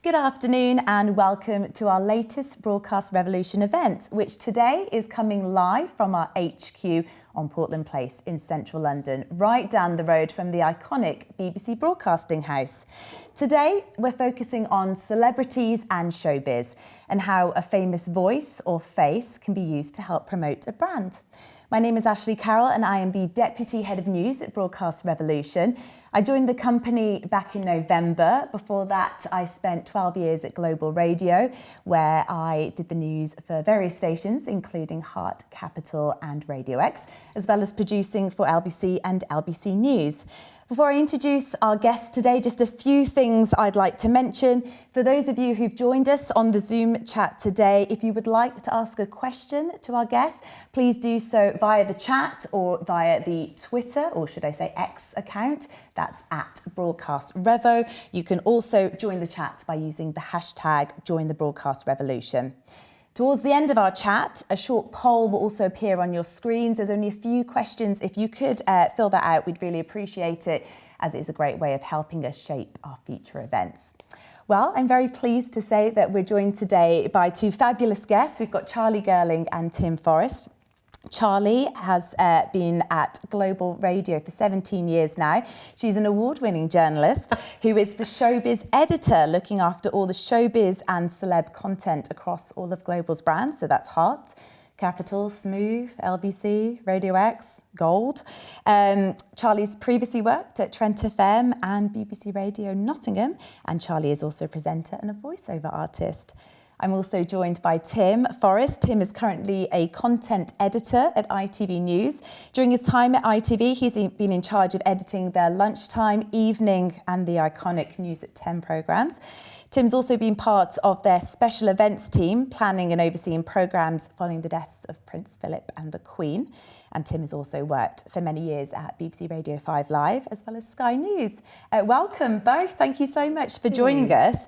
Good afternoon and welcome to our latest Broadcast Revolution event, which today is coming live from our HQ on Portland Place in central London, right down the road from the iconic BBC Broadcasting House. Today, we're focusing on celebrities and showbiz and how a famous voice or face can be used to help promote a brand. My name is Ashley Carroll and I am the Deputy Head of News at Broadcast Revolution. I joined the company back in November. Before that, I spent 12 years at Global Radio, where I did the news for various stations, including Heart, Capital and Radio X, as well as producing for LBC and LBC News. Before I introduce our guest today, just a few things I'd like to mention. For those of you who've joined us on the Zoom chat today, if you would like to ask a question to our guest, please do so via the chat or via the Twitter, or should I say X account. That's at Broadcast Revo. You can also join the chat by using the hashtag #JoinTheBroadcastRevolution. Towards the end of our chat, a short poll will also appear on your screens. There's only a few questions. If you could fill that out, we'd really appreciate it, as it is a great way of helping us shape our future events. Well, I'm very pleased to say that we're joined today by two fabulous guests. We've got Charlie Girling and Tim Forrest. Charlie has been at Global Radio for 17 years now. She's an award-winning journalist who is the Showbiz editor, looking after all the showbiz and celeb content across all of Global's brands. So that's Heart, Capital, Smooth, LBC, Radio X, Gold. Charlie's previously worked at Trent FM and BBC Radio Nottingham, and Charlie is also a presenter and a voiceover artist. I'm also joined by Tim Forrest. Tim is currently a content editor at ITV News. During his time at ITV, he's been in charge of editing their lunchtime, evening and the iconic News at 10 programmes. Tim's also been part of their special events team, planning and overseeing programmes following the deaths of Prince Philip and the Queen. And Tim has also worked for many years at BBC Radio 5 Live, as well as Sky News. Welcome both. Thank you so much for joining us.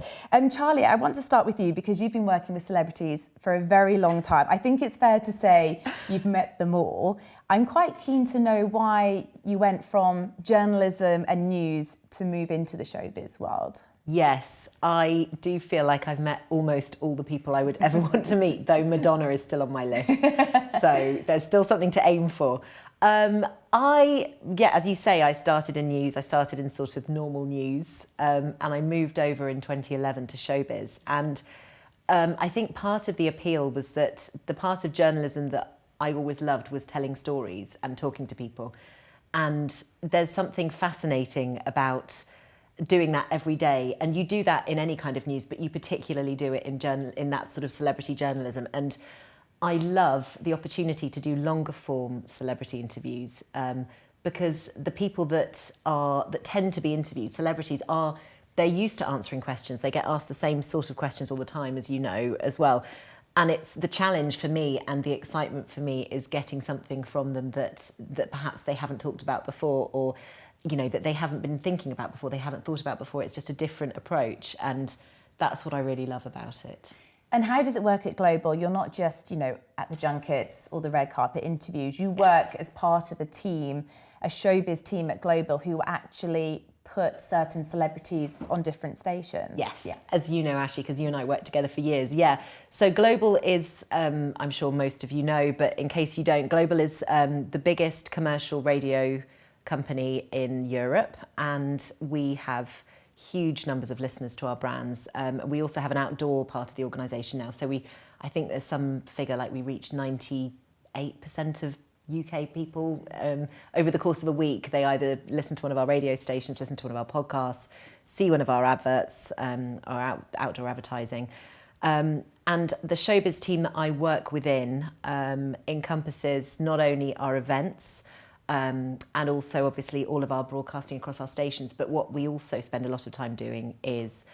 Charlie, I want to start with you because you've been working with celebrities for a very long time. I think it's fair to say you've met them all. I'm quite keen to know why you went from journalism and news to move into the showbiz world. Yes, I do feel like I've met almost all the people I would ever want to meet, though Madonna is still on my list. So there's still something to aim for. As you say, I started in news. I started in sort of normal news, and I moved over in 2011 to Showbiz. And I think part of the appeal was that the part of journalism that I always loved was telling stories and talking to people. And there's something fascinating about doing that every day, and you do that in any kind of news, but you particularly do it in that sort of celebrity journalism. And I love the opportunity to do longer form celebrity interviews, because the people that tend to be interviewed, celebrities, they're used to answering questions. They get asked the same sort of questions all the time, as you know as well. And it's the challenge for me, and the excitement for me is getting something from them that perhaps they haven't talked about before, or that they haven't been thinking about before, they haven't thought about before. It's just a different approach, and that's what I really love about it. And how does it work at Global? You're not just, at the junkets or the red carpet interviews. You work as part of a team, a showbiz team at Global, who actually put certain celebrities on different stations. Yes, yeah. As you know, Ashley, because you and I worked together for years. Yeah. So Global is, I'm sure most of you know, but in case you don't, Global is the biggest commercial radio company in Europe, and we have huge numbers of listeners to our brands. We also have an outdoor part of the organisation now, so I think there's some figure like we reach 98% of UK people over the course of a week. They either listen to one of our radio stations, listen to one of our podcasts, see one of our adverts, or outdoor advertising. And the Showbiz team that I work within encompasses not only our events, and also obviously all of our broadcasting across our stations, but what we also spend a lot of time doing is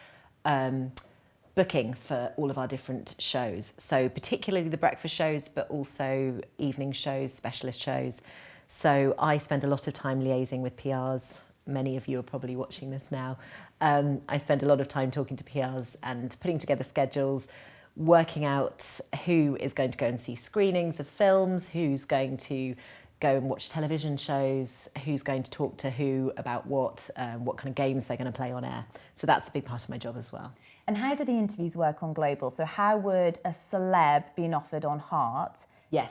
booking for all of our different shows. So particularly the breakfast shows, but also evening shows, specialist shows. So I spend a lot of time liaising with PRs. Many of you are probably watching this now. I spend a lot of time talking to PRs and putting together schedules, working out who is going to go and see screenings of films, who's going to go and watch television shows, who's going to talk to who about what kind of games they're going to play on air. So that's a big part of my job as well. And how do the interviews work on Global? So how would a celeb being offered on Heart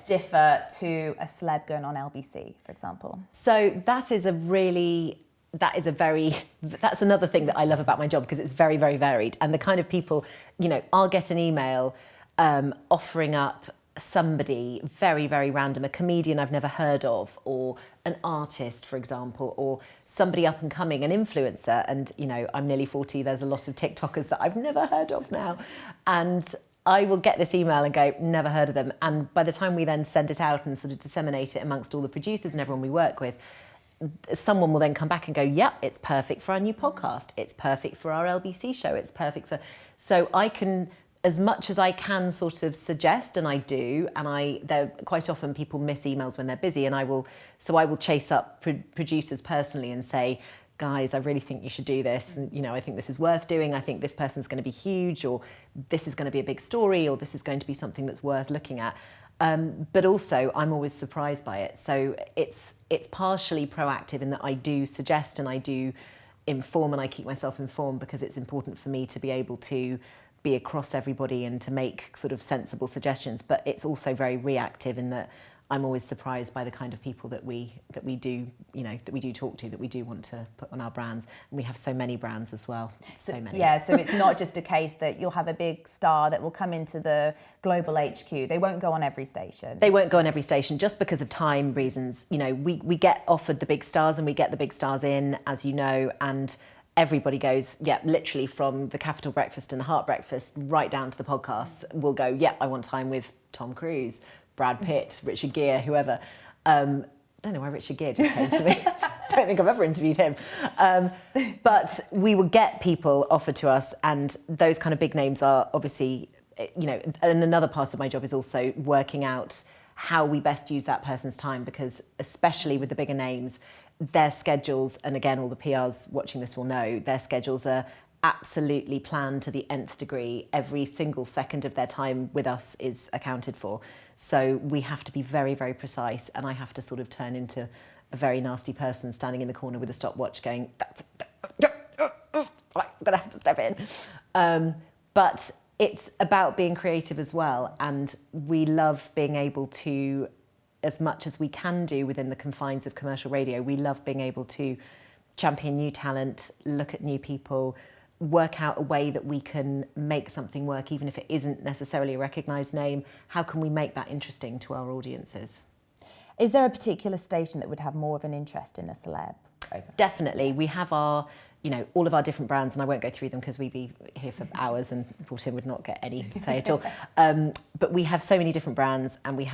differ to a celeb going on LBC, for example? So that's another thing that I love about my job, because it's very, very varied. And the kind of people, I'll get an email offering up somebody very, very random, a comedian I've never heard of, or an artist, for example, or somebody up and coming, an influencer. And, I'm nearly 40, there's a lot of TikTokers that I've never heard of now. And I will get this email and go, never heard of them. And by the time we then send it out and sort of disseminate it amongst all the producers and everyone we work with, someone will then come back and go, yep, it's perfect for our new podcast. It's perfect for our LBC show. It's perfect for... So I can, as much as I can sort of suggest, and I do, and they're quite often people miss emails when they're busy, and I will chase up producers personally and say, guys, I really think you should do this. And, I think this is worth doing. I think this person's going to be huge, or this is going to be a big story, or this is going to be something that's worth looking at. But also, I'm always surprised by it. So it's partially proactive in that I do suggest and I do inform, and I keep myself informed, because it's important for me to be able to be across everybody and to make sort of sensible suggestions. But it's also very reactive in that I'm always surprised by the kind of people that we do talk to, that we do want to put on our brands. And we have so many brands as well. So many. Yeah, so it's not just a case that you'll have a big star that will come into the Global HQ. They won't go on every station. They won't go on every station just because of time reasons. We get offered the big stars, and we get the big stars in, as you know, and everybody goes, literally from the Capital Breakfast and the Heart Breakfast right down to the podcasts, will go, I want time with Tom Cruise, Brad Pitt, Richard Gere, whoever. Don't know why Richard Gere just came to me. Don't think I've ever interviewed him. But we will get people offered to us, and those kind of big names are obviously, and another part of my job is also working out how we best use that person's time, because especially with the bigger names, their schedules, and again, all the PRs watching this will know, their schedules are absolutely planned to the nth degree. Every single second of their time with us is accounted for. So we have to be very, very precise, and I have to sort of turn into a very nasty person standing in the corner with a stopwatch going, I'm gonna have to step in. But it's about being creative as well, and we love being able to, as much as we can do within the confines of commercial radio, we love being able to champion new talent, look at new people, work out a way that we can make something work, even if it isn't necessarily a recognised name. How can we make that interesting to our audiences? Is there a particular station that would have more of an interest in a celeb? Definitely. We have our, all of our different brands, and I won't go through them because we'd be here for hours and brought in would not get any say at all. But we have so many different brands, and we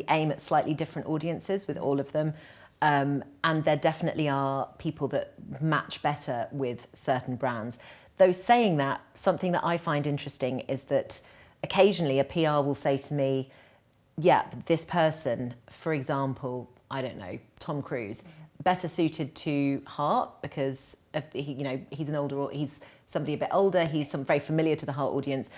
aim at slightly different audiences with all of them. And there definitely are people that match better with certain brands. Though saying that, something that I find interesting is that occasionally a PR will say to me, this person, for example, I don't know, Tom Cruise, better suited to Heart because he's he's somebody a bit older, he's very familiar to the Heart audience,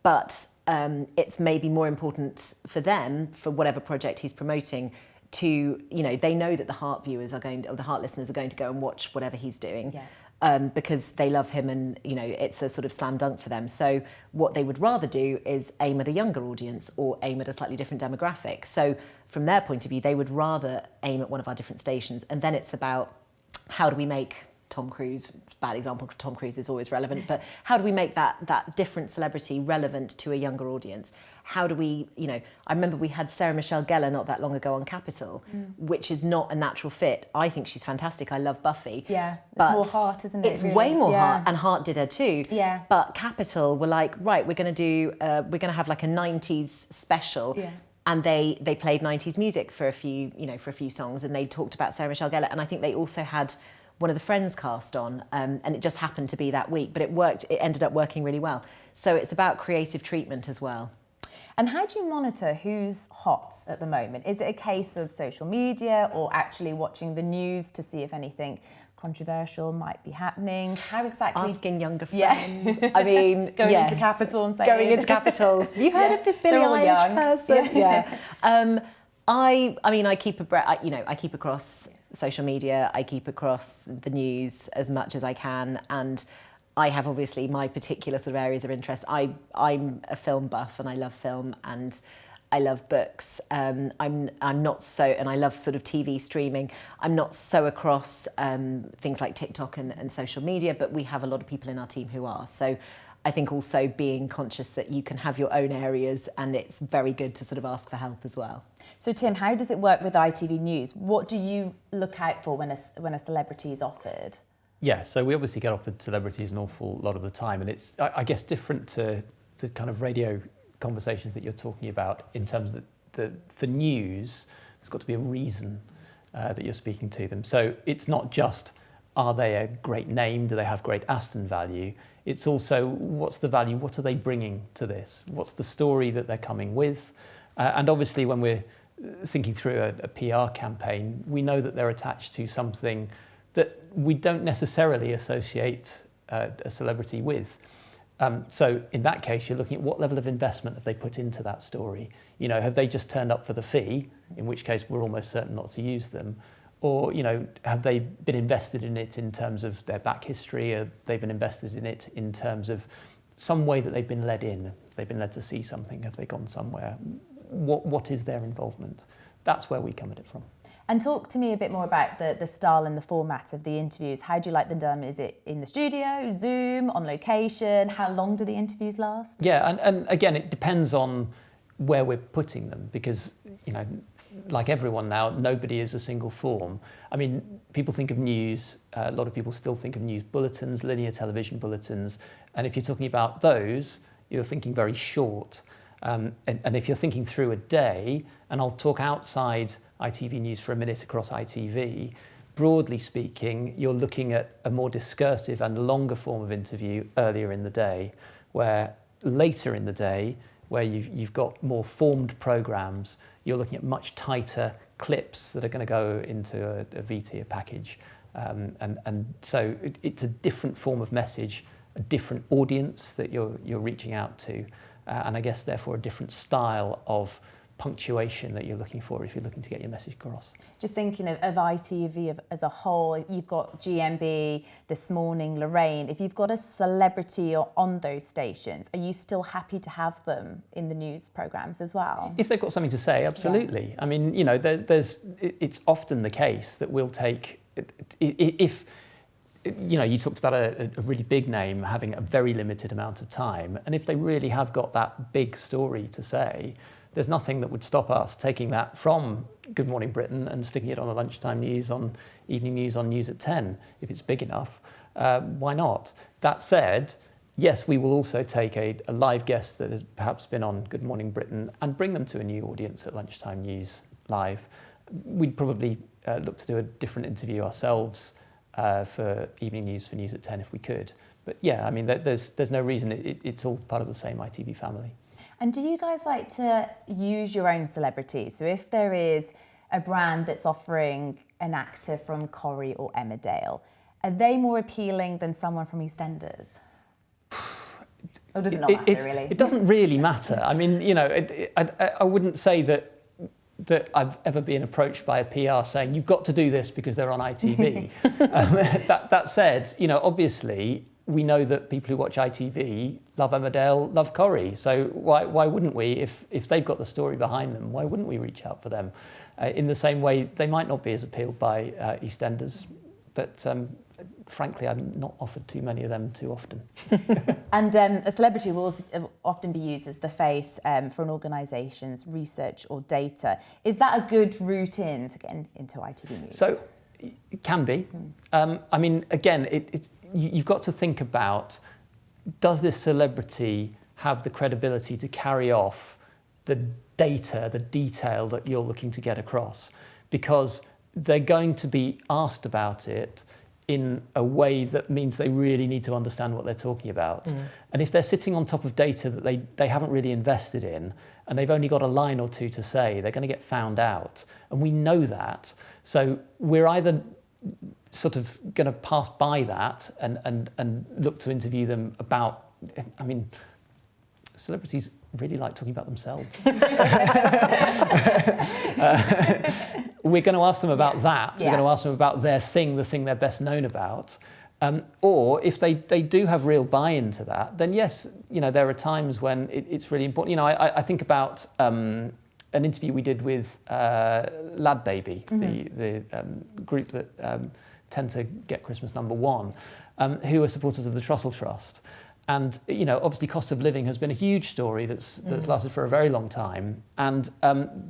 but it's maybe more important for them, for whatever project he's promoting, to, they know that the Heart viewers or the Heart listeners are going to go and watch whatever he's doing. Because they love him, and it's a sort of slam dunk for them. So what they would rather do is aim at a younger audience or aim at a slightly different demographic. So from their point of view, they would rather aim at one of our different stations. And then it's about, how do we make Tom Cruise, bad example because Tom Cruise is always relevant, but how do we make that different celebrity relevant to a younger audience? How do we, I remember we had Sarah Michelle Gellar not that long ago on Capital, which is not a natural fit. I think she's fantastic. I love Buffy. Yeah, it's more Heart, isn't it? It's really? Way more Heart, and Heart did her too. Yeah. But Capital were like, right, we're going to have like a 90s special. Yeah. And they played 90s music for a few songs, and they talked about Sarah Michelle Gellar, and I think they also had one of the Friends cast on, and it just happened to be that week, but it ended up working really well. So it's about creative treatment as well. And how do you monitor who's hot at the moment? Is it a case of social media or actually watching the news to see if anything controversial might be happening? How exactly? Asking younger friends. Yeah. I mean, going into Capital and saying... Going into Capital. Have you heard of this Billie Eilish person? Yeah. I keep I keep across social media, I keep across the news as much as I can, and I have obviously my particular sort of areas of interest. I'm a film buff and I love film and I love books. I'm not so, and I love sort of TV streaming. I'm not so across things like TikTok and social media, but we have a lot of people in our team who are. So I think also being conscious that you can have your own areas, and it's very good to sort of ask for help as well. So Tim, how does it work with ITV News? What do you look out for when a celebrity is offered? Yeah, so we obviously get offered celebrities an awful lot of the time, and it's, I guess, different to the kind of radio conversations that you're talking about in terms of for news, there's got to be a reason that you're speaking to them. So it's not just, are they a great name? Do they have great Aston value? It's also, what's the value? What are they bringing to this? What's the story that they're coming with? And obviously when we're thinking through a PR campaign, we know that they're attached to something that we don't necessarily associate a celebrity with. So in that case, you're looking at what level of investment have they put into that story? You know, have they just turned up for the fee, in which case we're almost certain not to use them? Or, you know, have they been invested in it in terms of their back history? Or they've been invested in it in terms of some way that they've been led in? They've been led to see something? Have they gone somewhere? What is their involvement? That's where we come at it from. And talk to me a bit more about the style and the format of the interviews. How do you like them done? Is it in the studio, Zoom, on location? How long do the interviews last? Yeah, and again, it depends on where we're putting them because, you know, like everyone now, nobody is a single form. I mean, people think of news, a lot of people still think of news bulletins, linear television bulletins, and if you're talking about those, you're thinking very short. And if you're thinking through a day, and I'll talk outside ITV News for a minute across ITV, broadly speaking, you're looking at a more discursive and longer form of interview earlier in the day, where later in the day, where you've got more formed programmes, you're looking at much tighter clips that are going to go into a V-tier package. And so it's a different form of message, a different audience that you're reaching out to, and I guess therefore a different style of punctuation that you're looking for if you're looking to get your message across. Just thinking of ITV as a whole, you've got GMB, This Morning, Lorraine. If you've got a celebrity on those stations, are you still happy to have them in the news programmes as well? If they've got something to say, absolutely. Yeah. I mean, you know, it's often the case that we'll take, if you know, you talked about a really big name having a very limited amount of time, and if they really have got that big story to say, there's nothing that would stop us taking that from Good Morning Britain and sticking it on the lunchtime news, on evening news, on News at 10, if it's big enough. Why not? That said, yes, we will also take a live guest that has perhaps been on Good Morning Britain and bring them to a new audience at lunchtime news live. We'd probably look to do a different interview ourselves for evening news, for News at 10 if we could. But yeah, I mean, there's no reason. It's all part of the same ITV family. And do you guys like to use your own celebrities? So if there is a brand that's offering an actor from Corrie or Emmerdale, are they more appealing than someone from EastEnders? Or does it not matter, really? It doesn't really matter. I mean, you know, I wouldn't say that I've ever been approached by a PR saying, you've got to do this because they're on ITV. That said, you know, obviously, we know that people who watch ITV love Emmerdale, love Corrie. So why wouldn't we, if they've got the story behind them, why wouldn't we reach out for them? In the same way, they might not be as appealed by EastEnders, but frankly, I'm not offered too many of them too often. And a celebrity will also often be used as the face for an organisation's research or data. Is that a good route in to get into ITV News? So it can be. I mean, again, you've got to think about, does this celebrity have the credibility to carry off the data, the detail that you're looking to get across? Because they're going to be asked about it in a way that means they really need to understand what they're talking about. And if they're sitting on top of data that they haven't really invested in, and they've only got a line or two to say, they're going to get found out. And we know that. So we're either sort of going to pass by that and look to interview them about, I mean, celebrities really like talking about themselves. We're going to ask them about that. Yeah. We're going to ask them about their thing, the thing they're best known about. Or if they do have real buy-in to that, then yes, there are times when it's really important. I think about an interview we did with Lad Baby, the group that tend to get Christmas #1, who are supporters of the Trussell Trust. And, obviously cost of living has been a huge story that's lasted for a very long time. And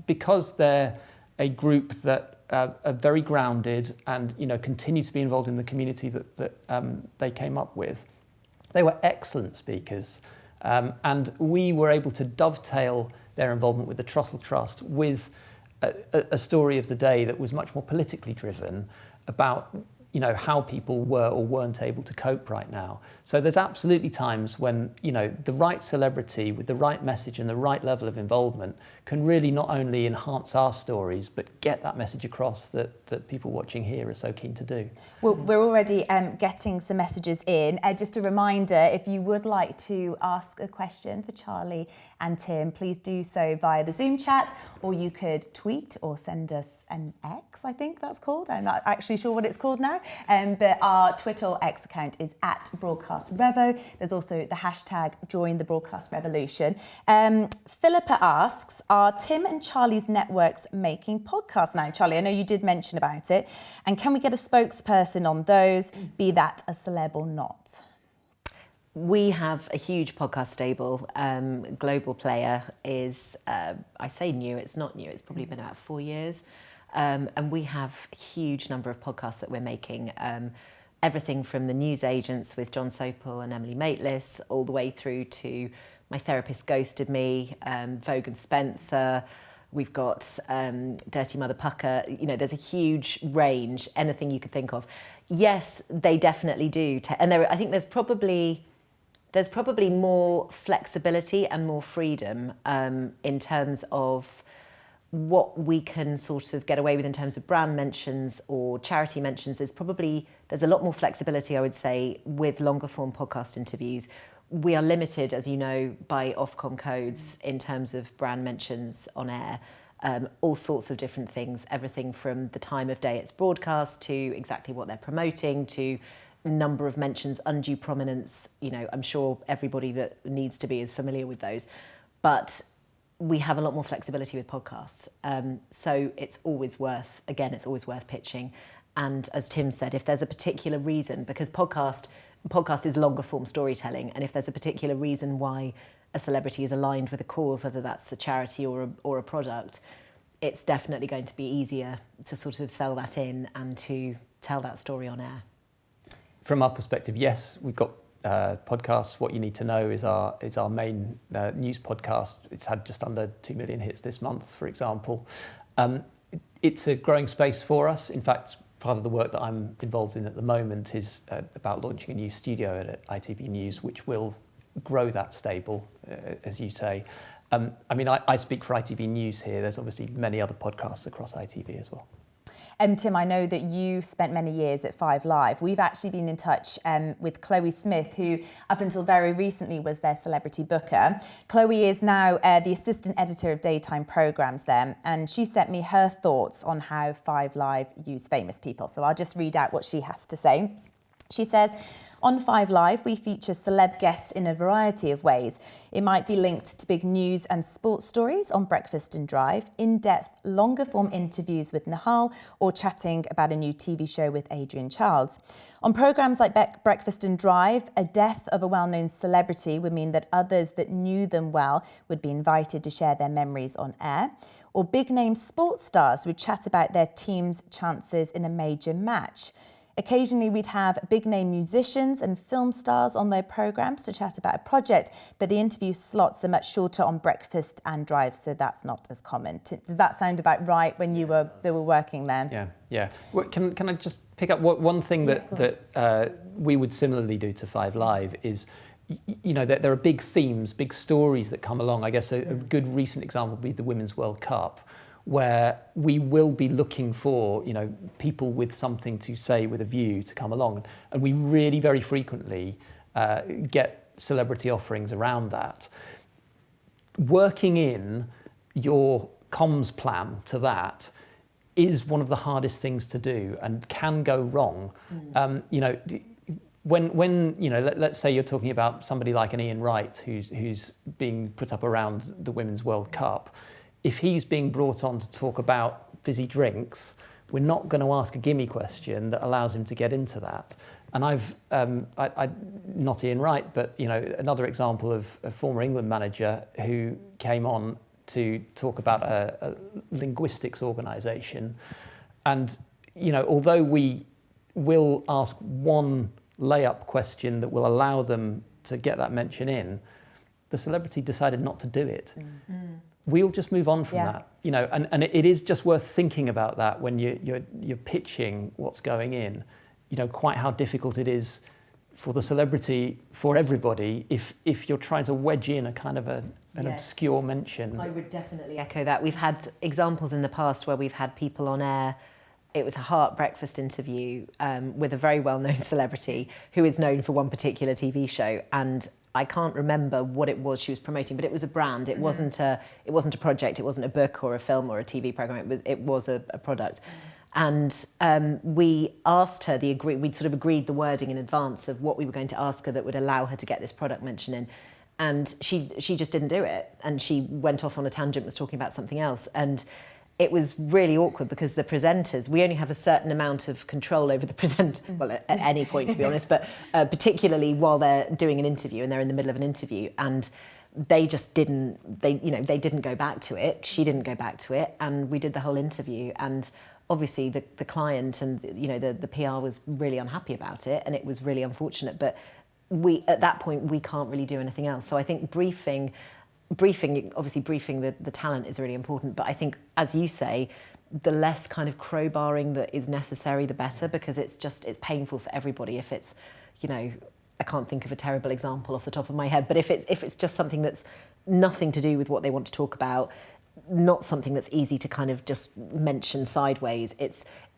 because they're a group that are very grounded and, continue to be involved in the community that they came up with, they were excellent speakers. And we were able to dovetail their involvement with the Trussell Trust with a story of the day that was much more politically driven about how people were or weren't able to cope right now. So there's absolutely times when, the right celebrity with the right message and the right level of involvement can really not only enhance our stories, but get that message across that people watching here are so keen to do. Well, we're already getting some messages in. Just a reminder, if you would like to ask a question for Charlie and Tim, please do so via the Zoom chat, or you could tweet or send us an X, I think that's called. I'm not actually sure what it's called now. But our Twitter or X account is @BroadcastRevo. There's also the hashtag Join the Broadcast Revolution. Philippa asks, are Tim and Charlie's networks making podcasts now? Charlie, I know you did mention about it. And can we get a spokesperson on those, be that a celeb or not? We have a huge podcast stable. Global Player is, I say new, it's not new, it's probably been about 4 years. And we have a huge number of podcasts that we're making. Everything from the news agents with John Sopel and Emily Maitlis, all the way through to My Therapist Ghosted Me, Vogue and Spencer. We've got Dirty Mother Pucker. There's a huge range, anything you could think of. Yes, they definitely do. And I think there's probably more flexibility and more freedom in terms of what we can sort of get away with in terms of brand mentions or charity mentions. There's a lot more flexibility, I would say, with longer form podcast interviews. We are limited, as you know, by Ofcom codes in terms of brand mentions on air. All sorts of different things, everything from the time of day it's broadcast to exactly what they're promoting to number of mentions, undue prominence. I'm sure everybody that needs to be is familiar with those. But we have a lot more flexibility with podcasts. So it's always worth pitching. And as Tim said, if there's a particular reason, because podcast is longer form storytelling, and if there's a particular reason why a celebrity is aligned with a cause, whether that's a charity or a product, it's definitely going to be easier to sort of sell that in and to tell that story on air. From our perspective, yes, we've got podcasts. What You Need to Know is our main news podcast. It's had just under 2 million hits this month, for example. It's a growing space for us. In fact, part of the work that I'm involved in at the moment is about launching a new studio at ITV News, which will grow that stable, as you say. I speak for ITV News here. There's obviously many other podcasts across ITV as well. Tim, I know that you spent many years at 5 Live. We've actually been in touch with Chloe Smith, who up until very recently was their celebrity booker. Chloe is now the assistant editor of daytime programmes there, and she sent me her thoughts on how 5 Live use famous people. So I'll just read out what she has to say. She says, on 5 Live, we feature celeb guests in a variety of ways. It might be linked to big news and sports stories on Breakfast and Drive, in-depth, longer-form interviews with Nihal, or chatting about a new TV show with Adrian Childs. On programmes like Breakfast and Drive, a death of a well-known celebrity would mean that others that knew them well would be invited to share their memories on air. Or big-name sports stars would chat about their team's chances in a major match. Occasionally, we'd have big-name musicians and film stars on their programmes to chat about a project, but the interview slots are much shorter on Breakfast and Drive, so that's not as common. Does that sound about right when they were working there? Yeah. Well, can I just pick up one thing that we would similarly do to 5 Live is, there are big themes, big stories that come along. I guess a good recent example would be the Women's World Cup, where we will be looking for, people with something to say, with a view to come along. And we really very frequently get celebrity offerings around that. working in your comms plan to that is one of the hardest things to do and can go wrong. You know, when you know, let's say you're talking about somebody like an Ian Wright who's being put up around the Women's World Cup. If he's being brought on to talk about fizzy drinks, we're not going to ask a gimme question that allows him to get into that. And I've, not Ian Wright, but you know, another example of a former England manager who came on to talk about a linguistics organisation, and you know, although we will ask one layup question that will allow them to get that mention in, the celebrity decided not to do it. We'll just move on from that, you know, and it is just worth thinking about that when you're pitching what's going in, you know, quite how difficult it is for the celebrity, for everybody, if you're trying to wedge in a kind of an obscure mention. I would definitely echo that. We've had examples in the past where we've had people on air. It was a Heart breakfast interview with a very well-known celebrity who is known for one particular TV show, and I can't remember what it was she was promoting, but it was a brand. It wasn't a project. It wasn't a book or a film or a TV program. It was a product. And we asked her we'd sort of agreed the wording in advance of what we were going to ask her that would allow her to get this product mention in. And she just didn't do it. And she went off on a tangent, was talking about something else. And it was really awkward because the presenters, we only have a certain amount of control over the presenter, well, at any point, to be honest, but particularly while they're doing an interview and they're in the middle of an interview. And they just didn't go back to it. She didn't go back to it. And we did the whole interview. And obviously the client and, you know, the PR was really unhappy about it, and it was really unfortunate. But at that point, we can't really do anything else. So I think briefing, obviously briefing the talent is really important. But I think, as you say, the less kind of crowbarring that is necessary, the better, because it's painful for everybody if it's, you know, I can't think of a terrible example off the top of my head, but if it's just something that's nothing to do with what they want to talk about, not something that's easy to kind of just mention sideways.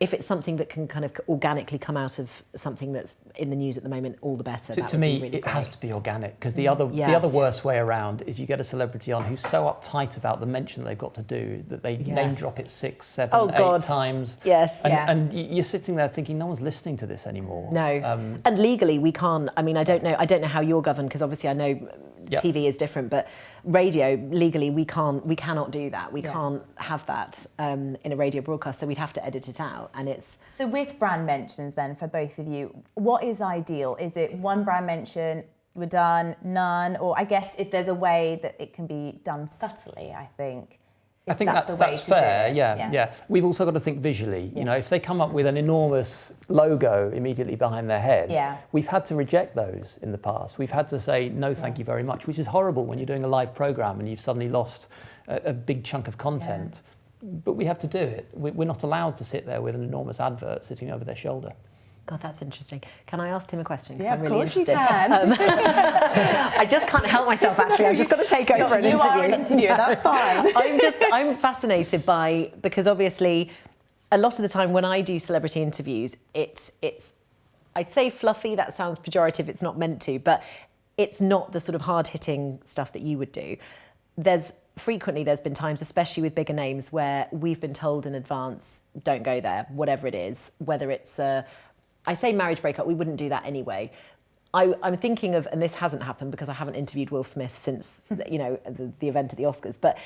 If it's something that can kind of organically come out of something that's in the news at the moment, all the better. To me, really it has to be organic, because the other worst way around is you get a celebrity on who's so uptight about the mention they've got to do that they name drop it 6, 7, 8 times. Yes. And you're sitting there thinking no one's listening to this anymore. No. And legally we can't. I mean, I don't know how you're governed, because obviously I know TV is different, but radio, legally we cannot do that. We can't have that in a radio broadcast, so we'd have to edit it out. And it's so with brand mentions then, for both of you, what is ideal? Is it one brand mention, we're done, none? Or I guess if there's a way that it can be done subtly, I think. I think that's fair, yeah. We've also got to think visually. You know, if they come up with an enormous logo immediately behind their head, we've had to reject those in the past. We've had to say, no, thank you very much, which is horrible when you're doing a live programme and you've suddenly lost a big chunk of content. But we have to do it. We're not allowed to sit there with an enormous advert sitting over their shoulder. God, that's interesting. Can I ask Tim a question? Yeah, I'm of really course interested. you can. I just can't help myself, actually. I've just got to take over an interview. You are an interviewer, that's fine. I'm fascinated because obviously a lot of the time when I do celebrity interviews, it's I'd say fluffy, that sounds pejorative, it's not meant to, but it's not the sort of hard-hitting stuff that you would do. There's been times, especially with bigger names, where we've been told in advance, don't go there, whatever it is, whether it's I say marriage breakup, we wouldn't do that anyway. I'm thinking of, and this hasn't happened because I haven't interviewed Will Smith since, you know, the event at the Oscars, but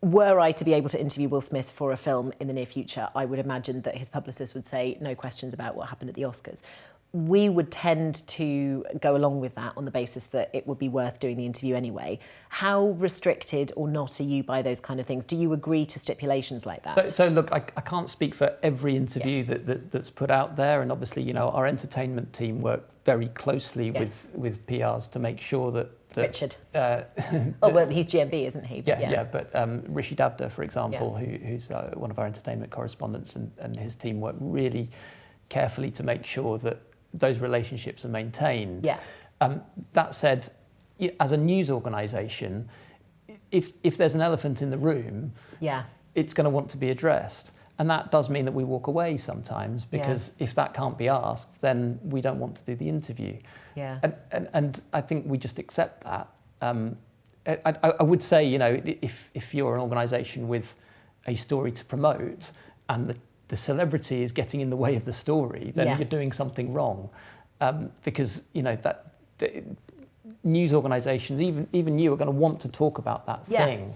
were I to be able to interview Will Smith for a film in the near future, I would imagine that his publicist would say no questions about what happened at the Oscars. We would tend to go along with that on the basis that it would be worth doing the interview anyway. How restricted or not are you by those kind of things? Do you agree to stipulations like that? So look, I can't speak for every interview that's put out there, and obviously, you know, our entertainment team work very closely with PRs to make sure that Richard. Well, he's GMB, isn't he? But but Rishi Dabda, for example, who's one of our entertainment correspondents, and his team work really carefully to make sure that those relationships are maintained. That said, as a news organisation, if there's an elephant in the room, it's going to want to be addressed. And that does mean that we walk away sometimes, because if that can't be asked, then we don't want to do the interview. And I think we just accept that. I would say, you know, if you're an organisation with a story to promote and the celebrity is getting in the way of the story, then you're doing something wrong, because you know that news organisations, even you, are going to want to talk about that thing.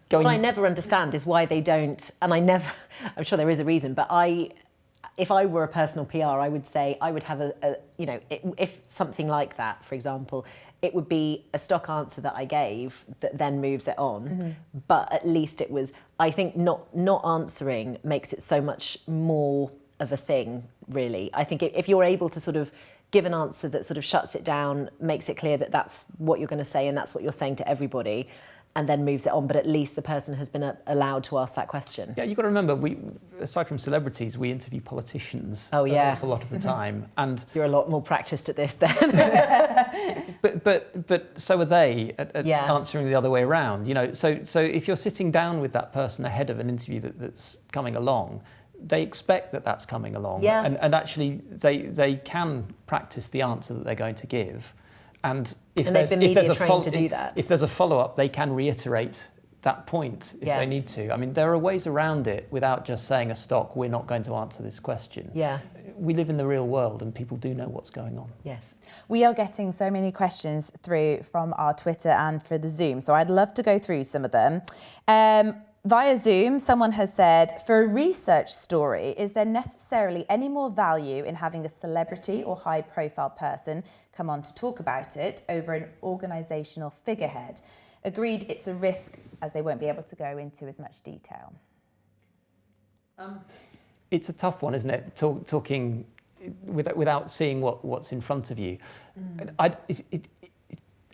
What I never understand is why they don't, and I'm sure there is a reason, but if I were a personal PR, I would say I would have if something like that, for example, it would be a stock answer that I gave that then moves it on. But at least it was, I think not answering makes it so much more of a thing, really. I think if you're able to sort of give an answer that sort of shuts it down, makes it clear that that's what you're going to say and that's what you're saying to everybody, and then moves it on, but at least the person has been allowed to ask that question. Yeah, you've got to remember, we, aside from celebrities, we interview politicians an awful lot of the time. And you're a lot more practiced at this then. but so are they at answering the other way around. You know, so if you're sitting down with that person ahead of an interview that's coming along, they expect that that's coming along. Yeah. And actually they can practice the answer that they're going to give. And if there's a follow-up, they can reiterate that point if they need to. I mean, there are ways around it without just saying a stock, we're not going to answer this question. Yeah. We live in the real world and people do know what's going on. Yes. We are getting so many questions through from our Twitter and for the Zoom, so I'd love to go through some of them. Via Zoom, someone has said, for a research story, is there necessarily any more value in having a celebrity or high-profile person come on to talk about it over an organisational figurehead? Agreed, it's a risk as they won't be able to go into as much detail. It's a tough one, isn't it? Talking without seeing what's in front of you.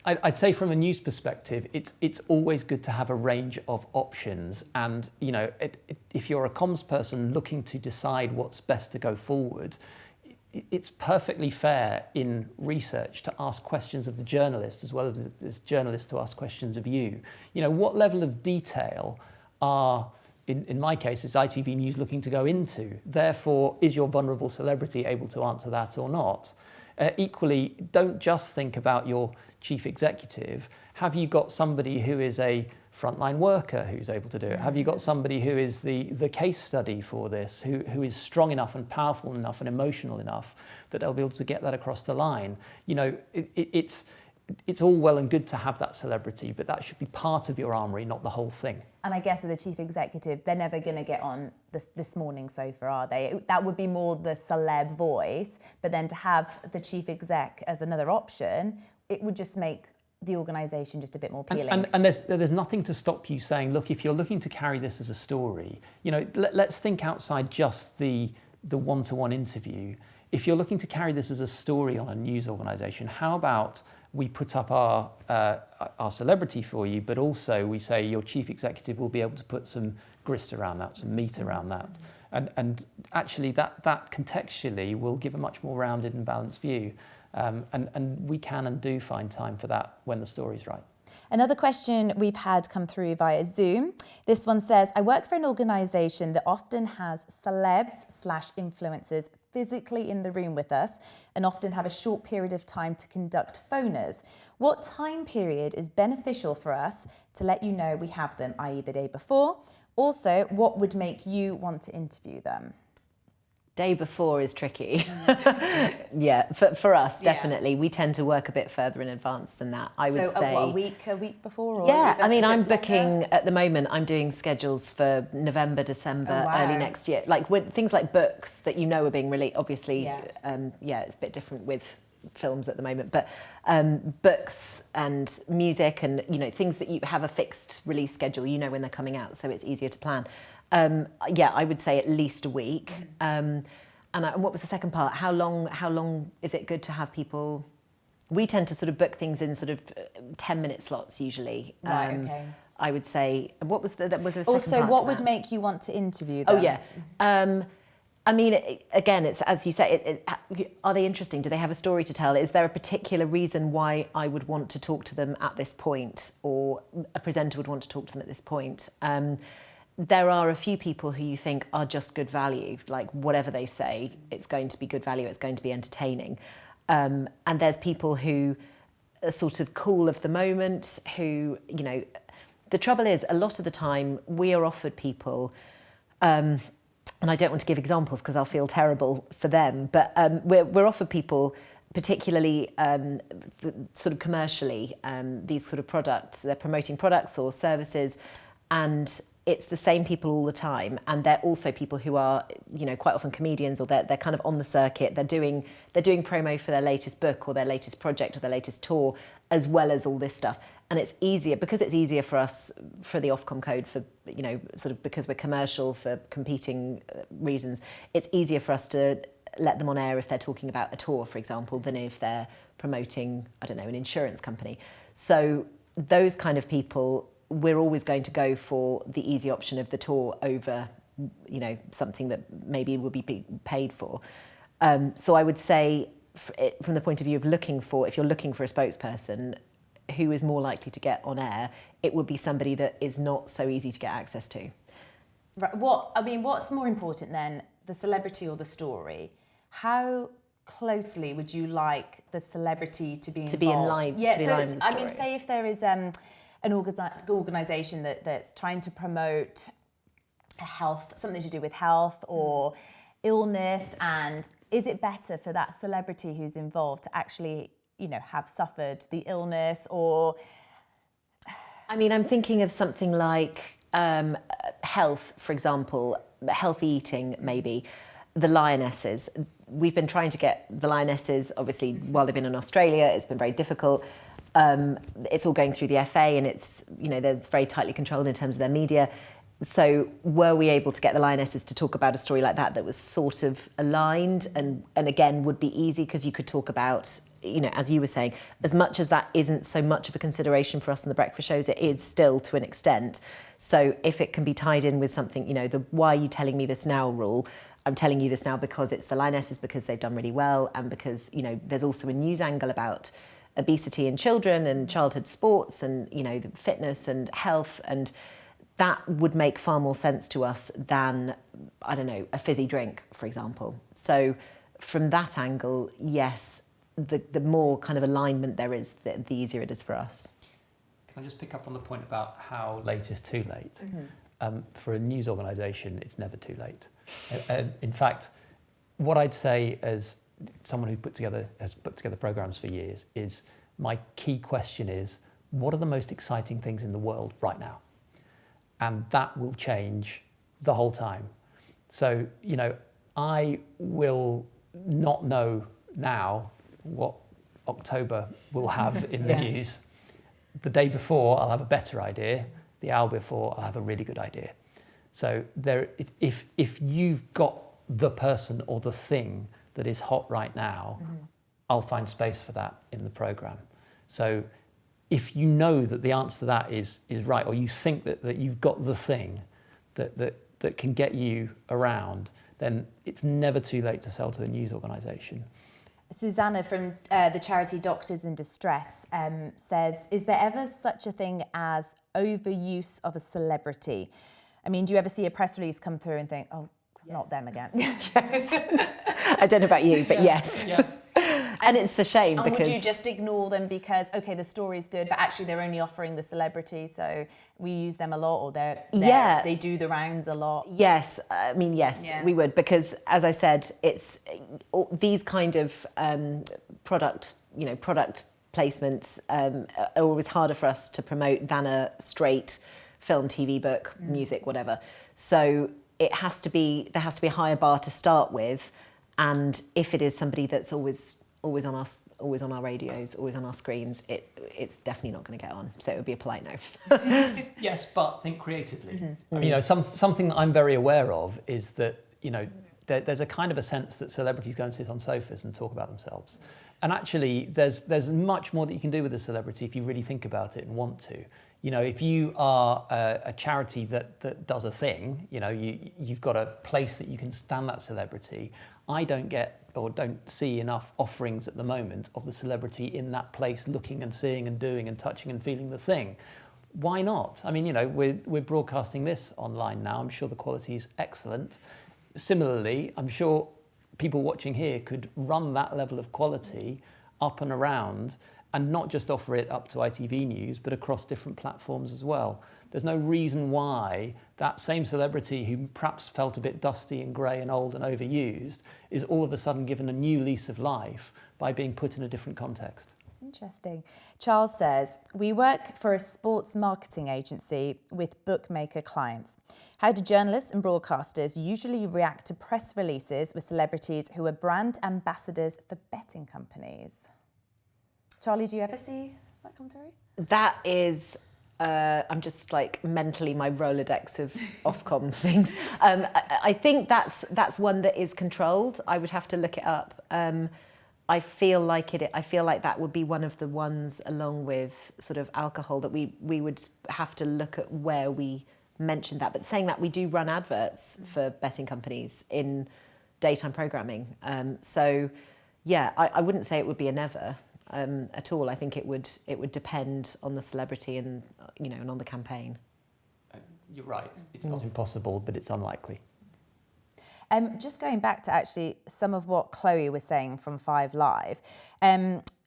I'd say from a news perspective, it's always good to have a range of options. And, you know, if you're a comms person looking to decide what's best to go forward, it's perfectly fair in research to ask questions of the journalist as well as journalists to ask questions of you. You know, what level of detail are, in my case, is ITV News looking to go into? Therefore, is your vulnerable celebrity able to answer that or not? Equally, don't just think about your chief executive. Have you got somebody who is a frontline worker who's able to do it? Have you got somebody who is the case study for this, who is strong enough and powerful enough and emotional enough that they'll be able to get that across the line? You know, it's all well and good to have that celebrity, but that should be part of your armoury, not the whole thing. And I guess with a chief executive, they're never going to get on this morning sofa, are they? That would be more the celeb voice, but then to have the chief exec as another option, it would just make the organisation just a bit more appealing. And there's nothing to stop you saying, look, if you're looking to carry this as a story, you know, let's think outside just the one-to-one interview. If you're looking to carry this as a story on a news organisation, how about we put up our celebrity for you, but also we say your chief executive will be able to put some grist around that, some meat around that. And actually that contextually will give a much more rounded and balanced view. And we can and do find time for that when the story's right. Another question we've had come through via Zoom. This one says, I work for an organisation that often has celebs/influencers physically in the room with us and often have a short period of time to conduct phoners. What time period is beneficial for us to let you know we have them, i.e. the day before? Also, what would make you want to interview them? Day before is tricky. Yeah, for us, definitely. We tend to work a bit further in advance than that, I would say. What, a week before? Or yeah, I mean, I'm booking, at the moment, I'm doing schedules for November, December, early next year. Like things like books that you know are being released, obviously, it's a bit different with films at the moment, but books and music and, you know, things that you have a fixed release schedule, you know when they're coming out, so it's easier to plan. I would say at least a week. And what was the second part? How long is it good to have people? We tend to sort of book things in sort of 10-minute slots usually. Right, okay. I would say, was there a second part Also, what to would that? make you want to interview them? Oh, yeah. I mean, again, it's as you say, are they interesting? Do they have a story to tell? Is there a particular reason why I would want to talk to them at this point, or a presenter would want to talk to them at this point? There are a few people who you think are just good value, like whatever they say, it's going to be good value, it's going to be entertaining. And there's people who a sort of cool of the moment who, you know, the trouble is a lot of the time we are offered people, and I don't want to give examples because I'll feel terrible for them, but we're offered people, particularly sort of commercially, these sort of products, they're promoting products or services, and it's the same people all the time, and they're also people who are, you know, quite often comedians, or they're kind of on the circuit. They're doing promo for their latest book or their latest project or their latest tour, as well as all this stuff. And it's easier because it's easier for us, for the Ofcom code, for, you know, sort of because we're commercial for competing reasons. It's easier for us to let them on air if they're talking about a tour, for example, than if they're promoting, I don't know, an insurance company. So those kind of people, we're always going to go for the easy option of the tour over, you know, something that maybe will be paid for. So I would say, from the point of view of if you're looking for a spokesperson who is more likely to get on air, it would be somebody that is not so easy to get access to. Right. What's more important then, the celebrity or the story? How closely would you like the celebrity to be involved? To be in line with the story. I mean, say if there is an organisation that's trying to promote something to do with health or illness, and is it better for that celebrity who's involved to actually, you know, have suffered the illness? Or I mean, I'm thinking of something like health, for example, healthy eating, maybe. The Lionesses. We've been trying to get the Lionesses, obviously, while they've been in Australia. It's been very difficult. It's all going through the FA, and it's, you know, they're very tightly controlled in terms of their media. So were we able to get the Lionesses to talk about a story like that was sort of aligned, and again would be easy because you could talk about, you know, as you were saying, as much as that isn't so much of a consideration for us in the breakfast shows, it is still to an extent. So if it can be tied in with something, you know, the why are you telling me this now rule, I'm telling you this now because it's the Lionesses, because they've done really well, and because, you know, there's also a news angle about obesity in children and childhood sports and, you know, the fitness and health, and that would make far more sense to us than, I don't know, a fizzy drink, for example. So from that angle, yes, the more kind of alignment there is, the easier it is for us. Can I just pick up on the point about how late is too late? Mm-hmm. For a news organisation, it's never too late. In fact, what I'd say as someone has put together programmes for years is, my key question is, what are the most exciting things in the world right now? And that will change the whole time. So, you know, I will not know now what October will have in the news. The day before, I'll have a better idea. The hour before, I'll have a really good idea. So if you've got the person or the thing that is hot right now, mm-hmm. I'll find space for that in the programme. So if you know that the answer to that is right, or you think that you've got the thing that can get you around, then it's never too late to sell to a news organisation. Susanna from the charity Doctors in Distress says, is there ever such a thing as overuse of a celebrity? I mean, do you ever see a press release come through and think, oh, yes. Not them again? Yes. I don't know about you, but yes. Yeah. And it's a shame because... would you just ignore them because, okay, the story's good, but actually they're only offering the celebrity, so we use them a lot, or they do the rounds a lot? Yes, I mean, yes, yeah. We would, because as I said, it's these kind of product placements are always harder for us to promote than a straight film, TV, book, music, whatever. So there has to be a higher bar to start with, and if it is somebody that's always on us, always on our radios, always on our screens, it's definitely not going to get on. So it would be a polite no. Yes, but think creatively. Mm-hmm. I mean, you know, something that I'm very aware of is that, you know, there's a kind of a sense that celebrities go and sit on sofas and talk about themselves. And actually, there's much more that you can do with a celebrity if you really think about it and want to. You know, if you are a charity that does a thing, you know, you've got a place that you can stand that celebrity. I don't see enough offerings at the moment of the celebrity in that place looking and seeing and doing and touching and feeling the thing. Why not? I mean, you know, we're broadcasting this online now. I'm sure the quality is excellent. Similarly, I'm sure people watching here could run that level of quality up and around and not just offer it up to ITV News, but across different platforms as well. There's no reason why that same celebrity who perhaps felt a bit dusty and grey and old and overused is all of a sudden given a new lease of life by being put in a different context. Interesting. Charles says, we work for a sports marketing agency with bookmaker clients. How do journalists and broadcasters usually react to press releases with celebrities who are brand ambassadors for betting companies? Charlie, do you ever see that come through? That is, I'm just like mentally my Rolodex of Ofcom things. I think that's one that is controlled. I would have to look it up. I feel like that would be one of the ones, along with sort of alcohol, that we would have to look at where we mentioned that. But saying that, we do run adverts for betting companies in daytime programming. So yeah, I wouldn't say it would be a never at all. I think it would depend on the celebrity and and on the campaign. You're right. It's not impossible, but it's unlikely. Just going back to actually some of what Chloe was saying from 5 Live,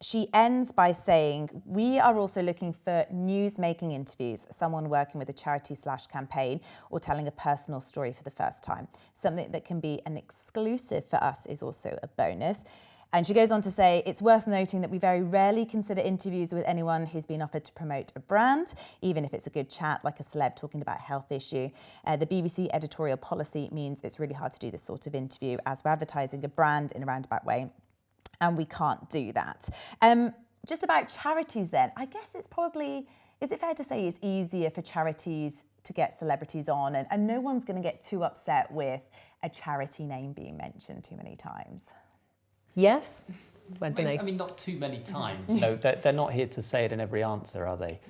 she ends by saying, we are also looking for news-making interviews, someone working with a charity/campaign or telling a personal story for the first time. Something that can be an exclusive for us is also a bonus. And she goes on to say, it's worth noting that we very rarely consider interviews with anyone who's been offered to promote a brand, even if it's a good chat, like a celeb talking about a health issue. The BBC editorial policy means it's really hard to do this sort of interview as we're advertising a brand in a roundabout way, and we can't do that. Just about charities then, I guess it's probably, is it fair to say it's easier for charities to get celebrities on, and no one's going to get too upset with a charity name being mentioned too many times? Yes? I mean, not too many times. They're not here to say it in every answer, are they?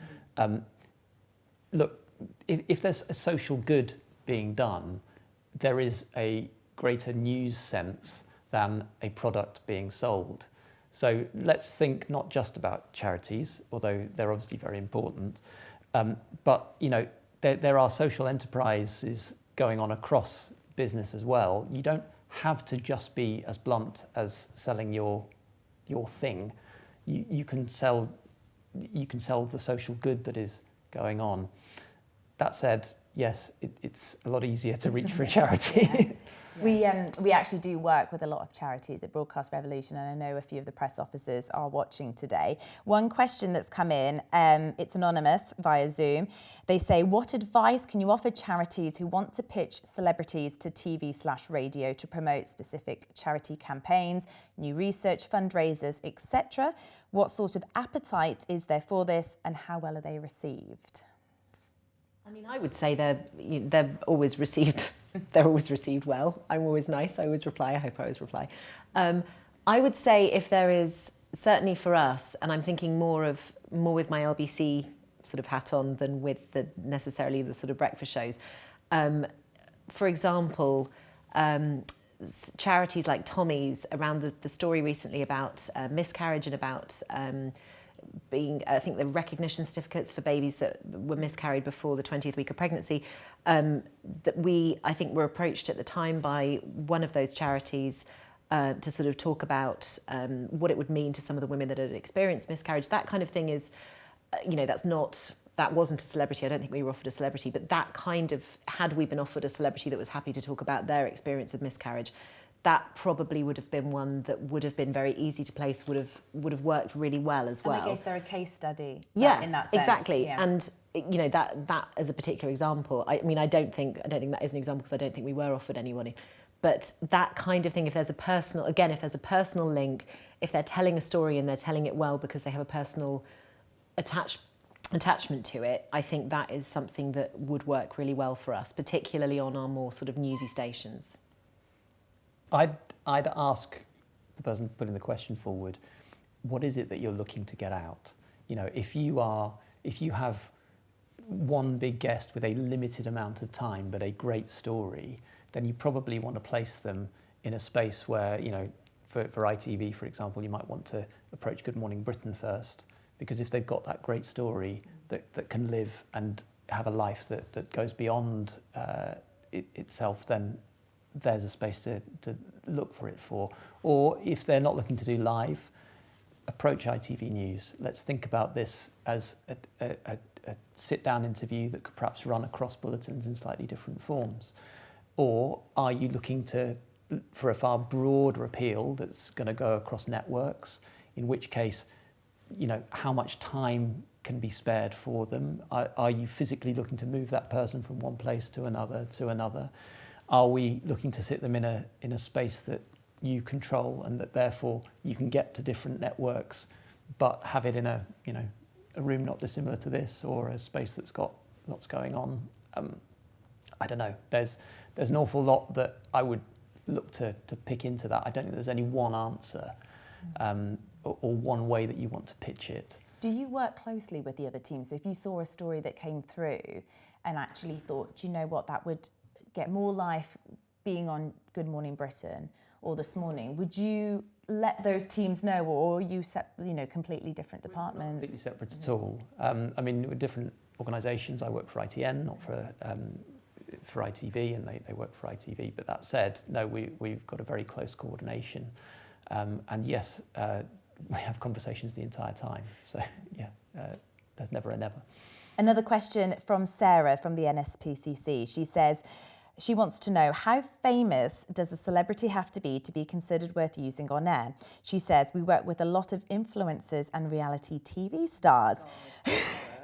Look, if there's a social good being done, there is a greater news sense than a product being sold. So let's think not just about charities, although they're obviously very important, but there are social enterprises going on across business as well. You don't have to just be as blunt as selling your thing. You can sell the social good that is going on. That said, yes, it's a lot easier to reach for a charity. We actually do work with a lot of charities at Broadcast Revolution, and I know a few of the press officers are watching today. One question that's come in, it's anonymous via Zoom. They say, what advice can you offer charities who want to pitch celebrities to TV/radio to promote specific charity campaigns, new research, fundraisers, etc.? What sort of appetite is there for this, and how well are they received? I mean, I would say they're always received. They're always received well. I'm always nice. I always reply. I hope I always reply. I would say if there is, certainly for us, and I'm thinking more with my LBC sort of hat on than with necessarily the sort of breakfast shows. For example, charities like Tommy's, around the story recently about miscarriage and about I think the recognition certificates for babies that were miscarried before the 20th week of pregnancy, that I think were approached at the time by one of those charities to sort of talk about what it would mean to some of the women that had experienced miscarriage. That kind of thing is, that wasn't a celebrity. I don't think we were offered a celebrity, but that kind of, had we been offered a celebrity that was happy to talk about their experience of miscarriage, that probably would have been one that would have been very easy to place, would have worked really well as well. And I guess they're a case study. Yeah, in that sense. exactly. Yeah. And that as a particular example, I mean, I don't think that is an example because I don't think we were offered anyone. But that kind of thing, if there's a personal link, if they're telling a story and they're telling it well because they have a personal attachment to it, I think that is something that would work really well for us, particularly on our more sort of newsy stations. I'd ask the person putting the question forward, what is it that you're looking to get out? If you have one big guest with a limited amount of time but a great story, then you probably want to place them in a space where, for ITV, for example, you might want to approach Good Morning Britain first, because if they've got that great story that can live and have a life that goes beyond itself, then there's a space to look for it for. Or if they're not looking to do live, approach ITV News. Let's think about this as a sit-down interview that could perhaps run across bulletins in slightly different forms. Or are you looking for a far broader appeal that's going to go across networks, in which case, how much time can be spared for them? Are you physically looking to move that person from one place to another? Are we looking to sit them in a space that you control and that therefore you can get to different networks, but have it in a room not dissimilar to this, or a space that's got lots going on? I don't know. There's an awful lot that I would look to pick into that. I don't think there's any one answer or one way that you want to pitch it. Do you work closely with the other teams? So if you saw a story that came through and actually thought, do you know what, that would get more life being on Good Morning Britain or This Morning, would you let those teams know, or are you completely different departments? Not completely separate at all. We're different organisations. I work for ITN, not for ITV, and they work for ITV. But that said, no, we've got a very close coordination. And yes, we have conversations the entire time. So yeah, there's never a never. Another question from Sarah from the NSPCC. She says she wants to know, how famous does a celebrity have to be considered worth using on air? She says, we work with a lot of influencers and reality TV stars.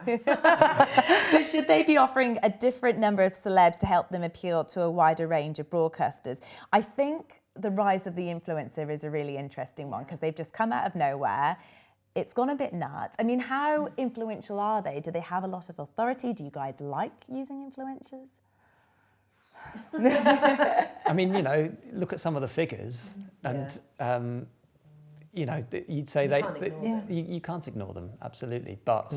But should they be offering a different number of celebs to help them appeal to a wider range of broadcasters? I think the rise of the influencer is a really interesting one, because they've just come out of nowhere. It's gone a bit nuts. I mean, how influential are they? Do they have a lot of authority? Do you guys like using influencers? Look at some of the figures, and you'd say you can't ignore them, absolutely. But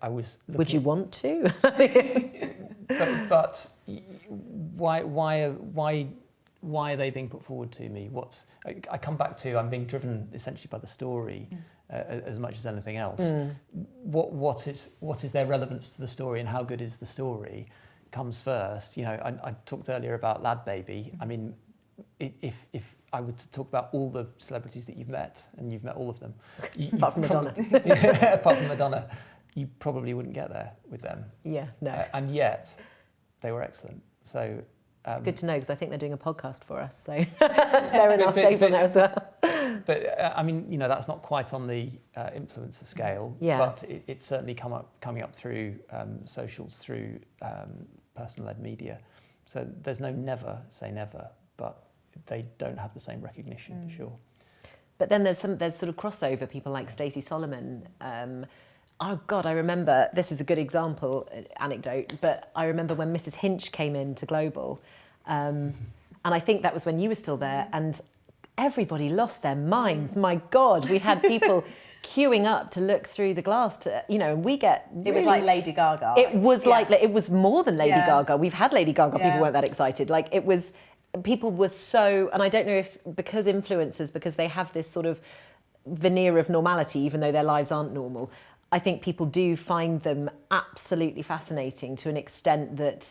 I was looking. Would you want to? but why are they being put forward to me? I come back to, I'm being driven essentially by the story as much as anything else. What is their relevance to the story, and how good is the story comes first. I talked earlier about Lad Baby. I mean, if I were to talk about all the celebrities that you've met, and you've met all of them, apart from Madonna, apart from Madonna, you probably wouldn't get there with them. Yeah, no. And yet, they were excellent. So it's good to know, because I think they're doing a podcast for us, so they're in our stable now as well. But that's not quite on the influencer scale. Yeah. But it's certainly coming up through socials, through person-led media. So there's no never say never, but they don't have the same recognition for sure. But then there's sort of crossover, people like Stacey Solomon. Oh God, I remember, this is a good example, anecdote, but I remember when Mrs. Hinch came into Global, and I think that was when you were still there, and everybody lost their minds. My God, we had people queuing up to look through the glass and we get really, it was like Lady Gaga. It was like, it was more than Lady Gaga. We've had Lady Gaga, people weren't that excited. People were so, and I don't know if because influencers, because they have this sort of veneer of normality, even though their lives aren't normal, I think people do find them absolutely fascinating to an extent that,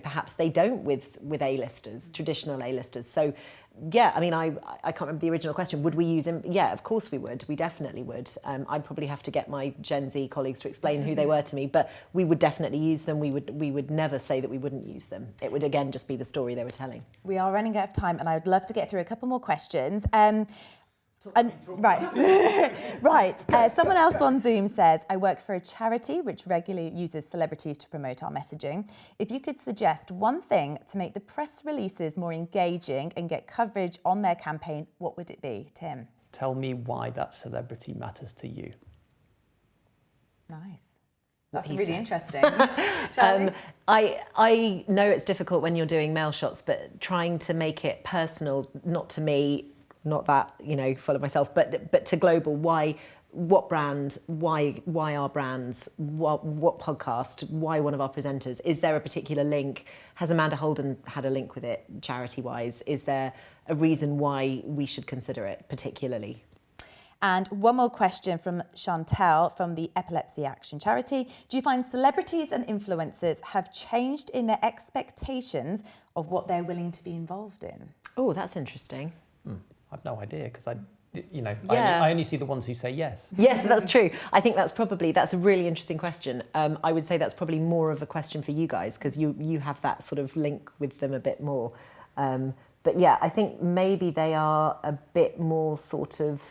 perhaps they don't with A-listers, traditional A-listers. So, yeah, I mean, I can't remember the original question. Would we use him? Yeah, of course we would. We definitely would. I'd probably have to get my Gen Z colleagues to explain who they were to me, but we would definitely use them. We would never say that we wouldn't use them. It would, again, just be the story they were telling. We are running out of time, and I would love to get through a couple more questions. Right. Someone else on Zoom says, I work for a charity which regularly uses celebrities to promote our messaging. If you could suggest one thing to make the press releases more engaging and get coverage on their campaign, what would it be, Tim? Tell me why that celebrity matters to you. Nice. That's really interesting. I know it's difficult when you're doing mail shots, but trying to make it personal, not to me, not that, full of myself, but to Global. Why, what brand, why our brands, what podcast, why one of our presenters? Is there a particular link? Has Amanda Holden had a link with it, charity-wise? Is there a reason why we should consider it particularly? And one more question from Chantel from the Epilepsy Action Charity. Do you find celebrities and influencers have changed in their expectations of what they're willing to be involved in? Oh, that's interesting. I've no idea, because you know, Yeah. I only see the ones who say yes. Yes, that's true. I think that's a really interesting question. I would say that's probably more of a question for you guys because you have that sort of link with them a bit more. But yeah, I think maybe they are a bit more sort of,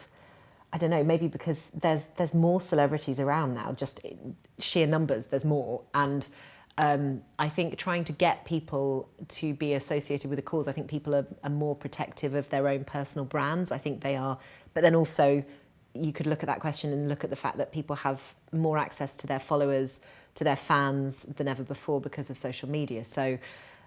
I don't know, maybe because there's more celebrities around now, just in sheer numbers, there's more. And I think trying to get people to be associated with a cause, I think people are more protective of their own personal brands. I think they are. But then also, you could look at that question and look at the fact that people have more access to their followers, to their fans than ever before because of social media. So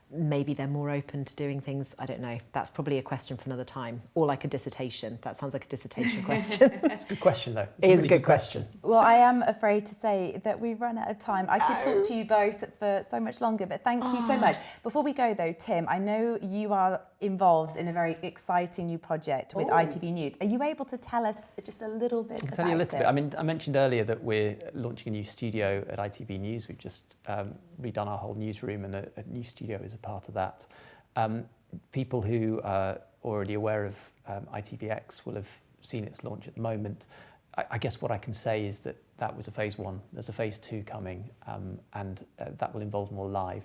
maybe they're more open to doing things. I don't know. That's probably a question for another time. Or like a dissertation. That sounds like a dissertation question. It's a good question, though. It is a good question. Well, I am afraid to say that we've run out of time. I could talk to you both for so much longer, but thank you so much. Before we go, though, Tim, I know you are involved in a very exciting new project with ITV News. Are you able to tell us just a little bit about it? I'll tell you a little bit. I mean, I mentioned earlier that we're launching a new studio at ITV News. We've just redone our whole newsroom, and a new studio is a part of that. People who are already aware of ITVX will have seen its launch at the moment. I guess what I can say is that that was a phase 1. There's a phase 2 coming, and that will involve more live.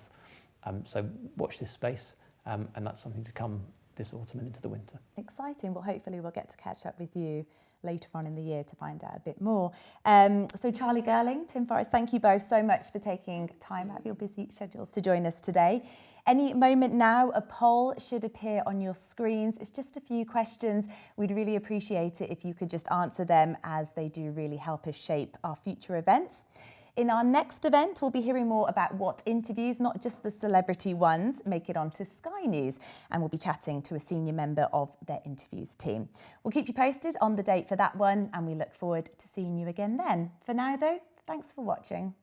So watch this space, and that's something to come this autumn and into the winter. Exciting. Well, hopefully we'll get to catch up with you later on in the year to find out a bit more. So Charlie Girling, Tim Forrest, thank you both so much for taking time out of your busy schedules to join us today. Any moment now, a poll should appear on your screens. It's just a few questions. We'd really appreciate it if you could just answer them, as they do really help us shape our future events. In our next event, we'll be hearing more about what interviews, not just the celebrity ones, make it onto Sky News, and we'll be chatting to a senior member of their interviews team. We'll keep you posted on the date for that one, and we look forward to seeing you again then. For now, though, thanks for watching.